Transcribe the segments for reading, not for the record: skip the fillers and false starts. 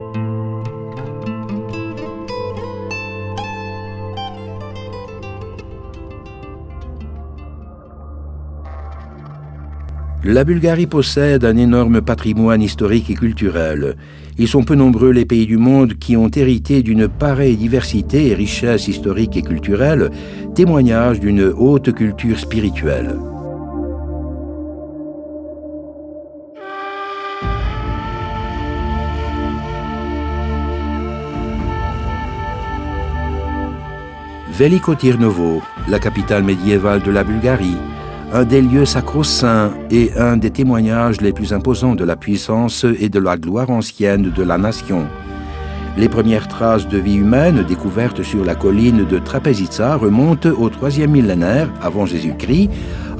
La Bulgarie possède un énorme patrimoine historique et culturel. Ils sont peu nombreux les pays du monde qui ont hérité d'une pareille diversité et richesse historique et culturelle, témoignage d'une haute culture spirituelle. Veliko Tirnovo, la capitale médiévale de la Bulgarie, un des lieux sacro-saints et un des témoignages les plus imposants de la puissance et de la gloire ancienne de la nation. Les premières traces de vie humaine découvertes sur la colline de Trapezitsa remontent au 3e millénaire avant Jésus-Christ,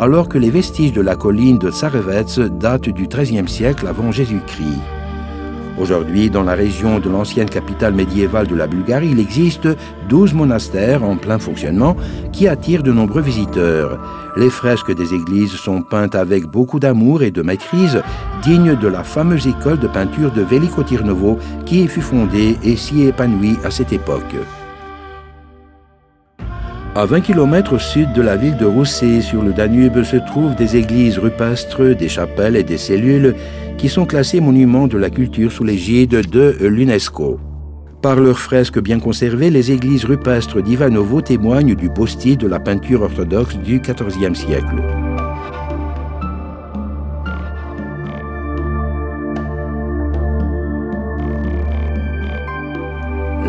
alors que les vestiges de la colline de Tsarevets datent du XIIIe siècle avant Jésus-Christ. Aujourd'hui, dans la région de l'ancienne capitale médiévale de la Bulgarie, il existe 12 monastères en plein fonctionnement qui attirent de nombreux visiteurs. Les fresques des églises sont peintes avec beaucoup d'amour et de maîtrise, dignes de la fameuse école de peinture de Veliko Tirnovo qui fut fondée et si épanouie à cette époque. À 20 km au sud de la ville de Roussé, sur le Danube, se trouvent des églises rupestres, des chapelles et des cellules qui sont classées monuments de la culture sous l'égide de l'UNESCO. Par leurs fresques bien conservées, les églises rupestres d'Ivanovo témoignent du beau style de la peinture orthodoxe du XIVe siècle.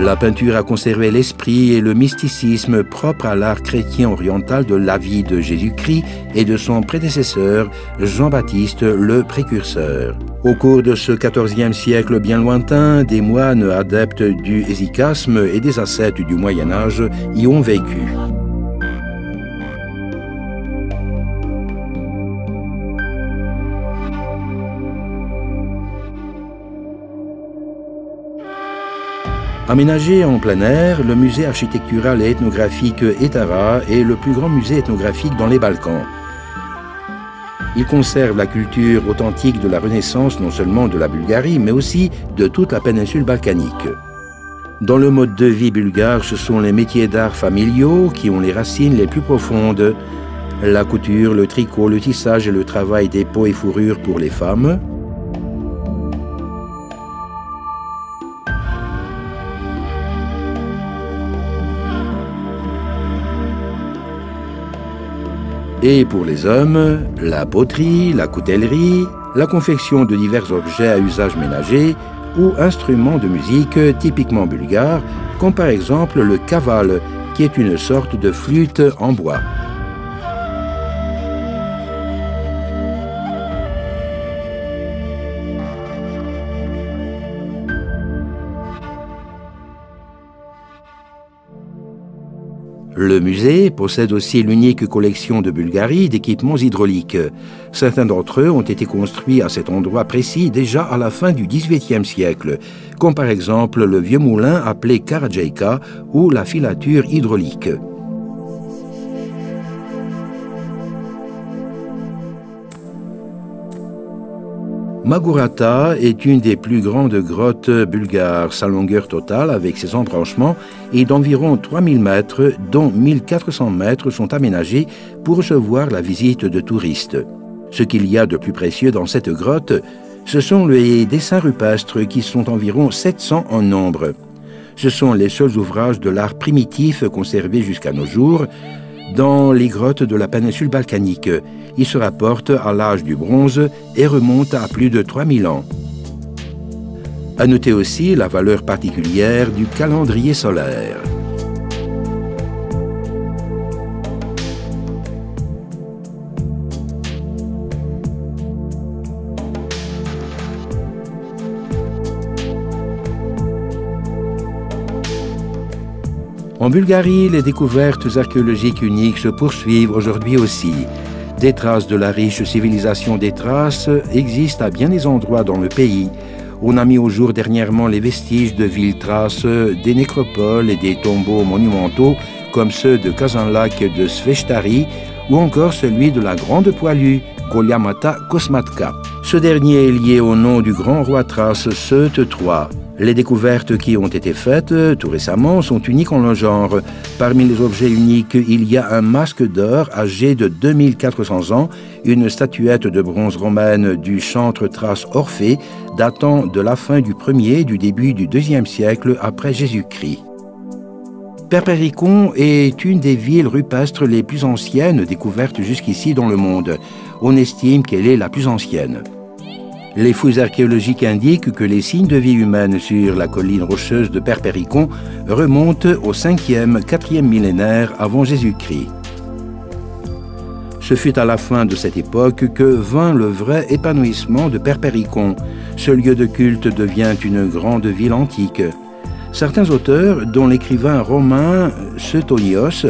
La peinture a conservé l'esprit et le mysticisme propre à l'art chrétien oriental de la vie de Jésus-Christ et de son prédécesseur, Jean-Baptiste le Précurseur. Au cours de ce XIVe siècle bien lointain, des moines adeptes du hésychasme et des ascètes du Moyen-Âge y ont vécu. Aménagé en plein air, le musée architectural et ethnographique Etara est le plus grand musée ethnographique dans les Balkans. Il conserve la culture authentique de la Renaissance non seulement de la Bulgarie, mais aussi de toute la péninsule balkanique. Dans le mode de vie bulgare, ce sont les métiers d'art familiaux qui ont les racines les plus profondes. La couture, le tricot, le tissage et le travail des peaux et fourrures pour les femmes. Et pour les hommes, la poterie, la coutellerie, la confection de divers objets à usage ménager ou instruments de musique typiquement bulgares, comme par exemple le kaval, qui est une sorte de flûte en bois. Le musée possède aussi l'unique collection de Bulgarie d'équipements hydrauliques. Certains d'entre eux ont été construits à cet endroit précis déjà à la fin du XVIIIe siècle, comme par exemple le vieux moulin appelé Karadjaïka ou la filature hydraulique. Magurata est une des plus grandes grottes bulgares. Sa longueur totale, avec ses embranchements, est d'environ 3000 mètres, dont 1400 mètres sont aménagés pour recevoir la visite de touristes. Ce qu'il y a de plus précieux dans cette grotte, ce sont les dessins rupestres qui sont environ 700 en nombre. Ce sont les seuls ouvrages de l'art primitif conservés jusqu'à nos jours dans les grottes de la péninsule balkanique. Il se rapporte à l'âge du bronze et remonte à plus de 3000 ans. À noter aussi la valeur particulière du calendrier solaire. En Bulgarie, les découvertes archéologiques uniques se poursuivent aujourd'hui aussi. Des traces de la riche civilisation des Thraces existent à bien des endroits dans le pays. On a mis au jour dernièrement les vestiges de villes thraces, des nécropoles et des tombeaux monumentaux comme ceux de Kazanlak de Sveshtari ou encore celui de la grande poilue, Kolyamata Kosmatka. Ce dernier est lié au nom du grand roi thrace Seut III. Les découvertes qui ont été faites tout récemment sont uniques en leur genre. Parmi les objets uniques, il y a un masque d'or âgé de 2400 ans, une statuette de bronze romaine du chantre thrace Orphée, datant de la fin du 1er et du début du 2e siècle après Jésus-Christ. Perpéricon est une des villes rupestres les plus anciennes découvertes jusqu'ici dans le monde. On estime qu'elle est la plus ancienne. Les fouilles archéologiques indiquent que les signes de vie humaine sur la colline rocheuse de Perpéricon remontent au 5e, 4e millénaire avant Jésus-Christ. Ce fut à la fin de cette époque que vint le vrai épanouissement de Perpéricon. Ce lieu de culte devient une grande ville antique. Certains auteurs, dont l'écrivain romain Suetonios,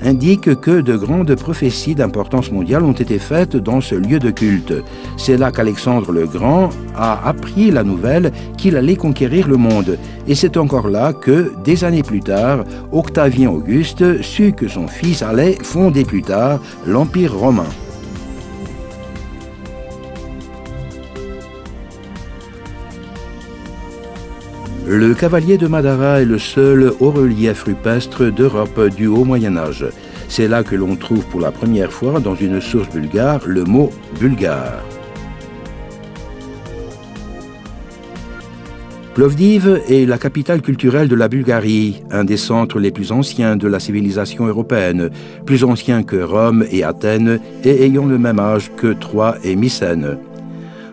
indiquent que de grandes prophéties d'importance mondiale ont été faites dans ce lieu de culte. C'est là qu'Alexandre le Grand a appris la nouvelle qu'il allait conquérir le monde. Et c'est encore là que, des années plus tard, Octavien Auguste sut que son fils allait fonder plus tard l'Empire romain. Le cavalier de Madara est le seul haut-relief rupestre d'Europe du Haut Moyen-Âge. C'est là que l'on trouve pour la première fois dans une source bulgare le mot « bulgare ». Plovdiv est la capitale culturelle de la Bulgarie, un des centres les plus anciens de la civilisation européenne, plus ancien que Rome et Athènes et ayant le même âge que Troie et Mycène.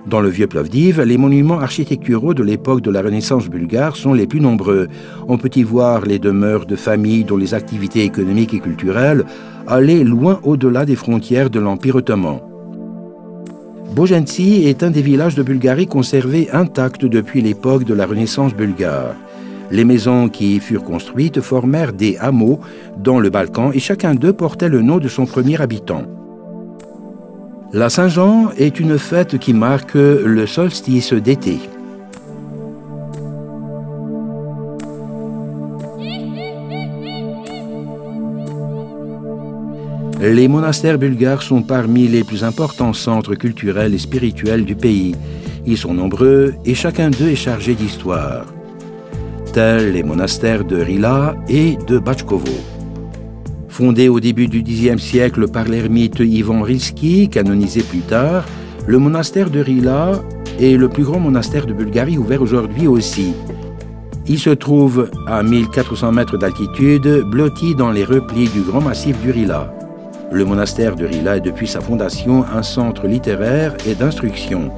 Dans le vieux Plovdiv, les monuments architecturaux de l'époque de la Renaissance bulgare sont les plus nombreux. On peut y voir les demeures de familles dont les activités économiques et culturelles allaient loin au-delà des frontières de l'Empire ottoman. Bojanci est un des villages de Bulgarie conservés intacts depuis l'époque de la Renaissance bulgare. Les maisons qui y furent construites formèrent des hameaux dans le Balkan et chacun d'eux portait le nom de son premier habitant. La Saint-Jean est une fête qui marque le solstice d'été. Les monastères bulgares sont parmi les plus importants centres culturels et spirituels du pays. Ils sont nombreux et chacun d'eux est chargé d'histoire, tels les monastères de Rila et de Bachkovo. Fondé au début du Xe siècle par l'ermite Ivan Rilski, canonisé plus tard, le monastère de Rila est le plus grand monastère de Bulgarie ouvert aujourd'hui aussi. Il se trouve à 1400 mètres d'altitude, blotti dans les replis du grand massif du Rila. Le monastère de Rila est depuis sa fondation un centre littéraire et d'instruction.